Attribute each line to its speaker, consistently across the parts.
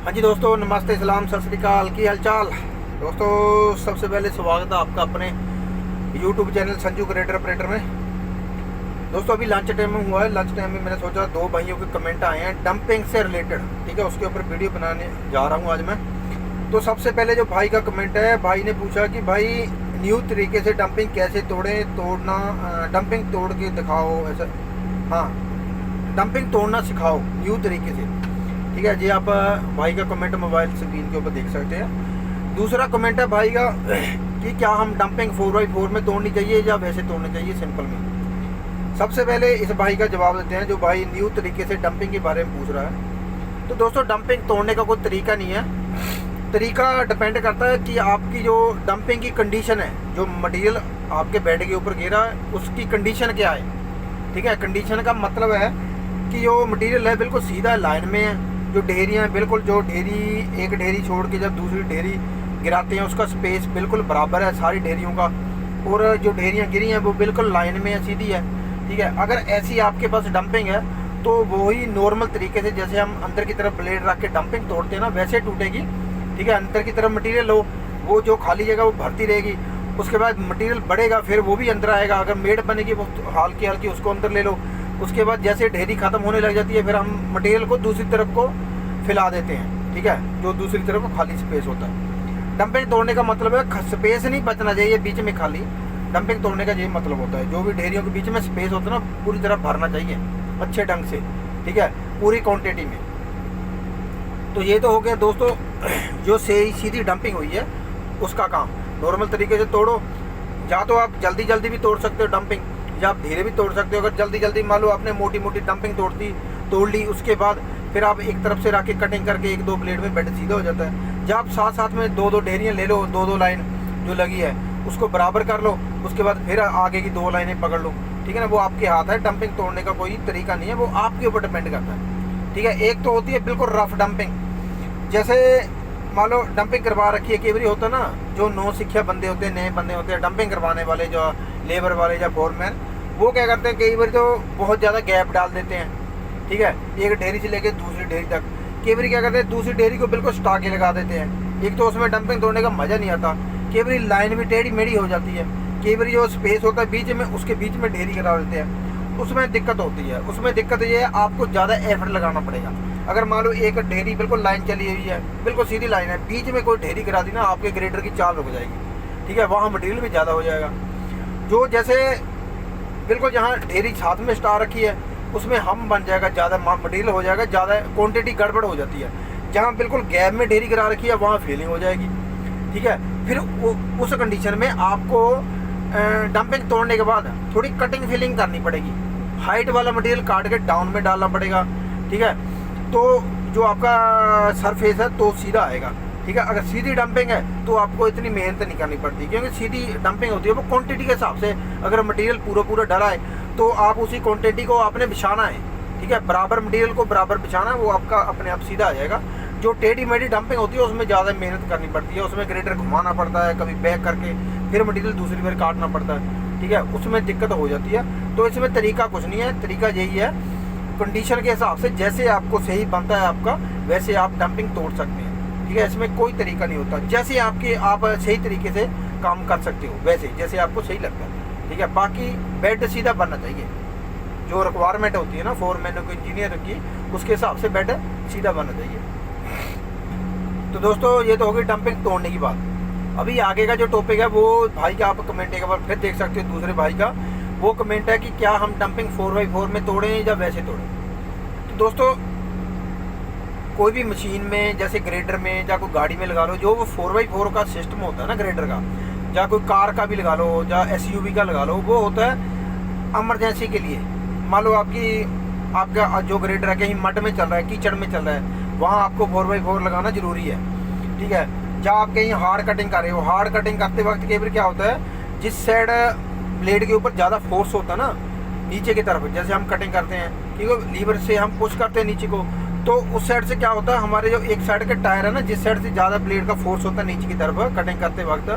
Speaker 1: हाँ जी दोस्तों, नमस्ते, सलाम, सत श्री अकाल, की हालचाल। दोस्तों सबसे पहले स्वागत है आपका अपने YouTube channel Sanju grader operator में। दोस्तों अभी लंच टाइम में हुआ है। लंच टाइम में मैंने सोचा दो भाइयों के कमेंट आए हैं डंपिंग से रिलेटेड, ठीक है, उसके ऊपर वीडियो बनाने जा रहा हूँ आज मैं। तो सबसे पहले जो भाई का कमेंट है, भाई ने पूछा कि भाई न्यू तरीके से डंपिंग कैसे तोड़ना, डंपिंग तोड़ के दिखाओ ऐसा। हाँ, डंपिंग तोड़ना सिखाओ न्यू तरीके से, ठीक है जी। आप भाई का कमेंट मोबाइल स्क्रीन के ऊपर देख सकते हैं। दूसरा कमेंट है भाई का कि क्या हम डंपिंग 4x4 में तोड़नी चाहिए या वैसे तोड़नी चाहिए सिंपल में। सबसे पहले इस भाई का जवाब देते हैं जो भाई न्यू तरीके से डंपिंग के बारे में पूछ रहा है। तो दोस्तों डंपिंग तोड़ने का कोई तरीका नहीं है। तरीका डिपेंड करता है कि आपकी जो डंपिंग की कंडीशन है, जो मटेरियल आपके बेड के ऊपर गिरा है उसकी कंडीशन क्या है, ठीक है। कंडीशन का मतलब है कि जो मटेरियल है बिल्कुल सीधा लाइन में है, जो ढेरियाँ बिल्कुल, जो ढेरी एक ढेरी छोड़ के जब दूसरी ढेरी गिराते हैं उसका स्पेस बिल्कुल बराबर है सारी ढेरियों का, और जो ढेरियाँ गिरी हैं वो बिल्कुल लाइन में है, सीधी है, ठीक है। अगर ऐसी आपके पास डंपिंग है तो वही नॉर्मल तरीके से जैसे हम अंदर की तरफ ब्लेड रख के डंपिंग तोड़ते हैं ना, वैसे टूटेगी, ठीक है। अंदर की तरफ मटेरियल हो, वो जो खाली जगह वो भरती रहेगी, उसके बाद मटेरियल बढ़ेगा, फिर वो भी अंदर आएगा। अगर मेड बनेगी वो हल्की हल्की उसको अंदर ले लो, उसके बाद जैसे ढेरी खत्म होने लग जाती है फिर हम मटेरियल को दूसरी तरफ को फैला देते हैं, ठीक है, जो दूसरी तरफ को खाली स्पेस होता है। डंपिंग तोड़ने का मतलब है स्पेस नहीं बचना चाहिए बीच में खाली। डंपिंग तोड़ने का यही मतलब होता है, जो भी ढेरियों के बीच में स्पेस होता है ना पूरी तरह भरना चाहिए अच्छे ढंग से, ठीक है, पूरी क्वांटिटी में। तो ये तो हो गया दोस्तों जो सीधी डंपिंग हुई है उसका काम। नॉर्मल तरीके से तोड़ो, या तो आप जल्दी जल्दी भी तोड़ सकते हो डंपिंग, या आप धीरे भी तोड़ सकते हो। अगर जल्दी जल्दी मान लो आपने मोटी मोटी डंपिंग तोड़ ली, उसके बाद फिर आप एक तरफ से रख के कटिंग करके एक दो ब्लेड में बेड सीधा हो जाता है। जब आप साथ साथ में दो ढेरियाँ ले लो, दो लाइन जो लगी है उसको बराबर कर लो, उसके बाद फिर आगे की दो लाइनें पकड़ लो, ठीक है ना। वो आपके हाथ है, डंपिंग तोड़ने का कोई तरीका नहीं है, वो आपके ऊपर डिपेंड करता है, ठीक है। एक तो होती है बिल्कुल रफ डंपिंग, जैसे मान लो डंपिंग करवा रखी है, कई बार होता है ना जो नौ सिक्खिया बंदे होते हैं, नए बंदे होते हैं डंपिंग करवाने वाले, जो लेबर वाले या फोरमैन, वो क्या करते हैं कई बार तो बहुत ज़्यादा गैप डाल देते हैं, ठीक है, एक ढेरी से लेकर दूसरी ढेरी तक। कई बार क्या करते हैं दूसरी ढेरी को बिल्कुल स्टा के लगा देते हैं, एक तो उसमें डंपिंग तोड़ने का मज़ा नहीं आता। कई बार लाइन भी टेढ़ी मेढ़ी हो जाती है, कई बार जो स्पेस होता है बीच में उसके बीच में ढेरी करा देते हैं, उसमें दिक्कत होती है। उसमें दिक्कत ये है आपको ज़्यादा एफर्ट लगाना पड़ेगा। अगर मान लो एक ढेरी बिल्कुल लाइन चली हुई है, बिल्कुल सीधी लाइन है, बीच में कोई ढेरी गिरा दी ना, आपके ग्रेडर की चाल रुक जाएगी, ठीक है, वहाँ मटेरियल भी ज़्यादा हो जाएगा। जो जैसे बिल्कुल जहाँ ढेरी साथ में स्टार रखी है उसमें हम बन जाएगा, ज़्यादा मटेरियल हो जाएगा, ज़्यादा क्वांटिटी गड़बड़ हो जाती है। जहाँ बिल्कुल गैप में ढेरी गिरा रखी है वहाँ फीलिंग हो जाएगी, ठीक है। फिर उस कंडीशन में आपको डंपिंग तोड़ने के बाद थोड़ी कटिंग फिलिंग करनी पड़ेगी, हाइट वाला मटेरियल काट के डाउन में डालना पड़ेगा, ठीक है। तो जो आपका सरफेस है तो सीधा आएगा, ठीक है। अगर सीधी डंपिंग है तो आपको इतनी मेहनत नहीं करनी पड़ती, क्योंकि सीधी डंपिंग होती है वो क्वांटिटी के हिसाब से। अगर मटेरियल पूरा डला है तो आप उसी क्वांटिटी को आपने बिछाना है, ठीक है, बराबर मटेरियल को बराबर बिछाना है, वो आपका अपने आप सीधा आ जाएगा। जो टेढ़ी मेढ़ी डंपिंग होती है उसमें ज़्यादा मेहनत करनी पड़ती है, उसमें ग्रेडर घुमाना पड़ता है, कभी बैक करके फिर मटेरियल दूसरी बार काटना पड़ता है, ठीक है, उसमें दिक्कत हो जाती है। तो इसमें तरीका कुछ नहीं है, तरीका यही है कंडीशन के हिसाब से जैसे आपको सही बनता है आपका वैसे आप डंपिंग तोड़ सकते हैं, ठीक है। इसमें कोई तरीका नहीं होता, जैसे आप सही तरीके से काम कर सकते हो वैसे जैसे आपको सही लगता है, ठीक है। बाकी बेड सीधा बनना चाहिए, जो रिक्वायरमेंट होती है ना फोरमैन को, इंजीनियर की, उसके हिसाब से बेड सीधा बनना चाहिए। तो दोस्तों ये तो होगी डंपिंग तोड़ने की बात। अभी आगे का जो टॉपिक है वो भाई का आप कमेंट एक बार फिर देख सकते हो, दूसरे भाई का वो कमेंट है कि क्या हम डंपिंग 4x4 में तोड़ें या वैसे तोड़ें। तो दोस्तों कोई भी मशीन में जैसे ग्रेडर में या कोई गाड़ी में लगा लो, जो वो 4x4 का सिस्टम होता है ना ग्रेडर का, या कोई कार का भी लगा लो या SUV का लगा लो, वो होता है इमरजेंसी के लिए। मान लो आपका जो ग्रेडर है कहीं मड में चल रहा है, कीचड़ में चल रहा है, वहाँ आपको 4x4 लगाना जरूरी है, ठीक है। जब आप कहीं हार्ड कटिंग कर रहे हो, हार्ड कटिंग करते वक्त कई बार क्या होता है जिस साइड ब्लेड के ऊपर ज़्यादा फोर्स होता है ना नीचे की तरफ, जैसे हम कटिंग करते हैं, क्योंकि लीवर से हम पुश करते हैं नीचे को, तो उस साइड से क्या होता है हमारे जो एक साइड के टायर है ना, जिस साइड से ज़्यादा ब्लेड का फोर्स होता है नीचे की तरफ कटिंग करते वक्त,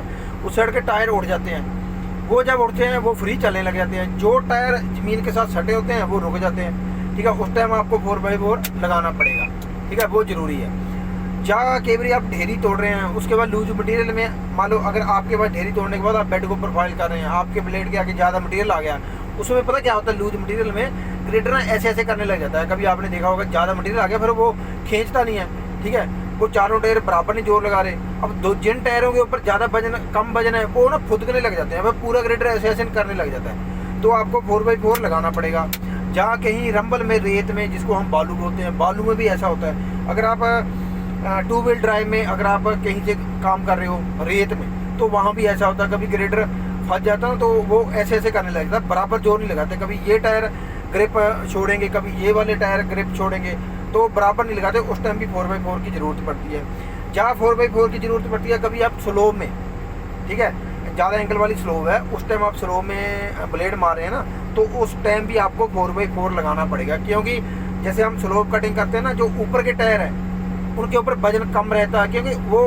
Speaker 1: उस साइड के टायर उड़ जाते हैं। वो जब उड़ते हैं वो फ्री चलने लग जाते हैं, जो टायर ज़मीन के साथ सटे होते हैं वो रुक जाते हैं, ठीक है। उस टाइम आपको 4x4 लगाना पड़ेगा, ठीक है, वो ज़रूरी है। जहाँ कई बार आप ढेरी तोड़ रहे हैं, उसके बाद लूज मटेरियल में मान लो अगर आपके पास ढेरी तोड़ने के बाद आप बेड को प्रोफाइल कर रहे हैं, आपके ब्लेड के आगे ज़्यादा मटेरियल आ गया, उसमें पता क्या होता है, लूज मटेरियल में ग्रेडर ना ऐसे ऐसे करने लग जाता है। कभी आपने देखा होगा ज़्यादा मटेरियल आ गया, फिर वो खींचता नहीं है, ठीक है, वो चारों टायर बराबर नहीं जोर लगा रहे। अब जिन टायरों के ऊपर ज़्यादा वजन कम वजन है वो ना फुदकने लग जाते हैं, फिर पूरा ग्रेडर ऐसे ऐसे करने लग जाता है। तो आपको 4x4 लगाना पड़ेगा। जहाँ कहीं रंबल में, रेत में, जिसको हम बालू बोलते हैं, बालू में भी ऐसा होता है। अगर आप 2 व्हील ड्राइव में अगर आप कहीं से काम कर रहे हो रेत में, तो वहाँ भी ऐसा होता है, कभी ग्रेडर फंस जाता है तो वो ऐसे ऐसे करने लगता है, बराबर जोर नहीं लगाते। कभी ये टायर ग्रिप छोड़ेंगे, कभी ये वाले टायर ग्रिप छोड़ेंगे, तो बराबर नहीं लगाते। उस टाइम भी 4x4 की ज़रूरत पड़ती है। जहाँ 4x4 की ज़रूरत पड़ती है, कभी आप स्लो में, ठीक है, ज़्यादा एंगल वाली स्लो है, उस टाइम आप स्लो में ब्लेड मार रहे हैं ना, तो उस टाइम भी आपको 4x4 लगाना पड़ेगा। क्योंकि जैसे हम स्लो कटिंग करते हैं ना, जो ऊपर के टायर हैं उनके ऊपर वजन कम रहता है, क्योंकि वो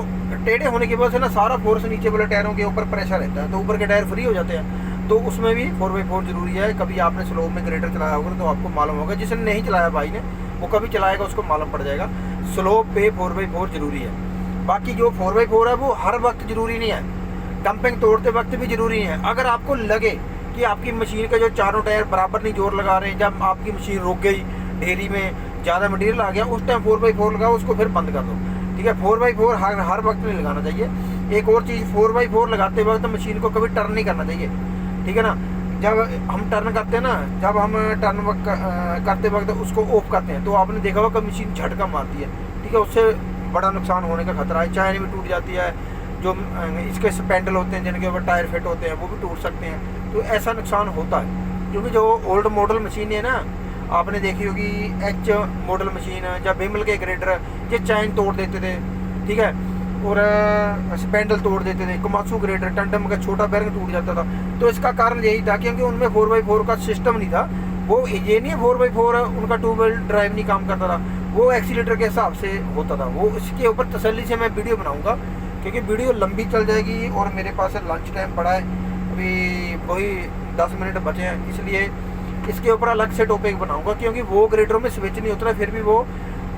Speaker 1: टेढ़े होने की वजह से ना सारा फोर्स नीचे वाले टायरों के ऊपर प्रेशर रहता है, तो ऊपर के टायर फ्री हो जाते हैं। तो उसमें भी 4x4 जरूरी है। कभी आपने स्लो में ग्रेडर चलाया होगा तो आपको मालूम होगा, जिसने नहीं चलाया भाई ने, वो कभी चलाएगा उसको मालूम पड़ जाएगा। स्लो पे 4x4 जरूरी है। बाकी जो 4x4 है वो हर वक्त जरूरी नहीं है, डंपिंग तोड़ते वक्त भी जरूरी है। अगर आपको लगे कि आपकी मशीन के जो चारों टायर बराबर नहीं जोर लगा रहे हैं, जब आपकी मशीन रुक गई, ढेरी में ज़्यादा मटेरियल आ गया, उस टाइम 4x4 लगाओ, उसको फिर बंद कर दो, ठीक है। 4x4 हर वक्त नहीं लगाना चाहिए। एक और चीज़, 4x4 लगाते वक्त मशीन को कभी टर्न नहीं करना चाहिए, ठीक है ना। जब हम टर्न करते हैं ना, जब हम टर्न करते वक्त उसको ऑफ करते हैं, तो आपने देखा होगा कि मशीन झटका मारती है, ठीक है, उससे बड़ा नुकसान होने का खतरा है। चैन भी टूट जाती है, जो इसके स्पेंडल होते हैं जिनके ऊपर टायर फिट होते हैं वो भी टूट सकते हैं। तो ऐसा नुकसान होता है, क्योंकि जो ओल्ड मॉडल मशीन है ना, आपने देखी होगी एच मॉडल मशीन या बिमल के ग्रेडर, ये चैन तोड़ देते थे, ठीक है, और स्पेंडल तोड़ देते थे। कोमात्सु ग्रेडर, टंडम का छोटा बैरिंग टूट जाता था। तो इसका कारण यही था क्योंकि उनमें 4x4 का सिस्टम नहीं था। वो ये नहीं है 4x4 उनका 2 व्हील ड्राइव नहीं काम करता था, वो एक्सीलेटर के हिसाब से होता था। वो इसके ऊपर तसल्ली से मैं वीडियो बनाऊँगा, क्योंकि वीडियो लंबी चल जाएगी और मेरे पास लंच टाइम पड़ा है, अभी वही 10 मिनट बचे हैं, इसलिए इसके ऊपर अलग से टॉपिक बनाऊंगा। क्योंकि वो ग्रेडरों में स्विच नहीं होता, फिर भी वो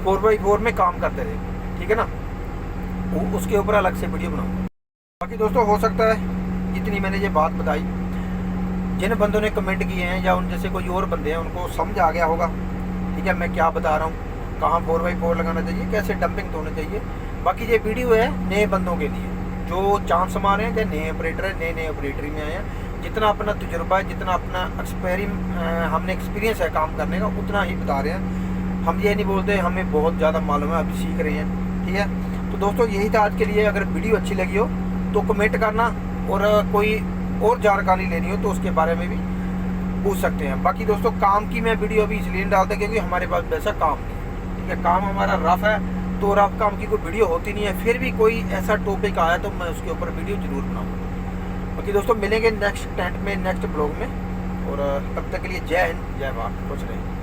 Speaker 1: 4x4 में काम करते थे, ठीक है ना, वो उसके ऊपर अलग से वीडियो बनाऊंगा। बाकी दोस्तों हो सकता है जितनी मैंने ये बात बताई, जिन बंदों ने कमेंट किए हैं या उन जैसे कोई और बंदे हैं उनको समझ आ गया होगा, ठीक है, मैं क्या बता रहा हूँ, कहाँ 4x4 लगाना चाहिए, कैसे डंपिंग होनी चाहिए। बाकी ये वीडियो है नए बंदों के लिए, जो चांस मारे हैं, या नए ऑपरेटर है, नए ऑपरेटरी में आए हैं। जितना अपना तजुर्बा है, जितना अपना हमने एक्सपीरियंस है काम करने का, उतना ही बता रहे हैं। हम ये नहीं बोलते हमें बहुत ज़्यादा मालूम है, अभी सीख रहे हैं, ठीक है। तो दोस्तों यही था आज के लिए। अगर वीडियो अच्छी लगी हो तो कमेंट करना, और कोई और जानकारी लेनी हो तो उसके बारे में भी पूछ सकते हैं। बाकी दोस्तों काम की मैं वीडियो अभी इसलिए नहीं डालता क्योंकि हमारे पास वैसा काम नहीं है, ठीक है, काम हमारा रफ है, तो रफ काम की कोई वीडियो होती नहीं है। फिर भी कोई ऐसा टॉपिक आया तो मैं उसके ऊपर वीडियो जरूर बनाऊँगा। बाकी दोस्तों मिलेंगे नेक्स्ट टेंट में, नेक्स्ट ब्लॉग में, और तब तक के लिए जय हिंद, जय भारत, खुश रहें।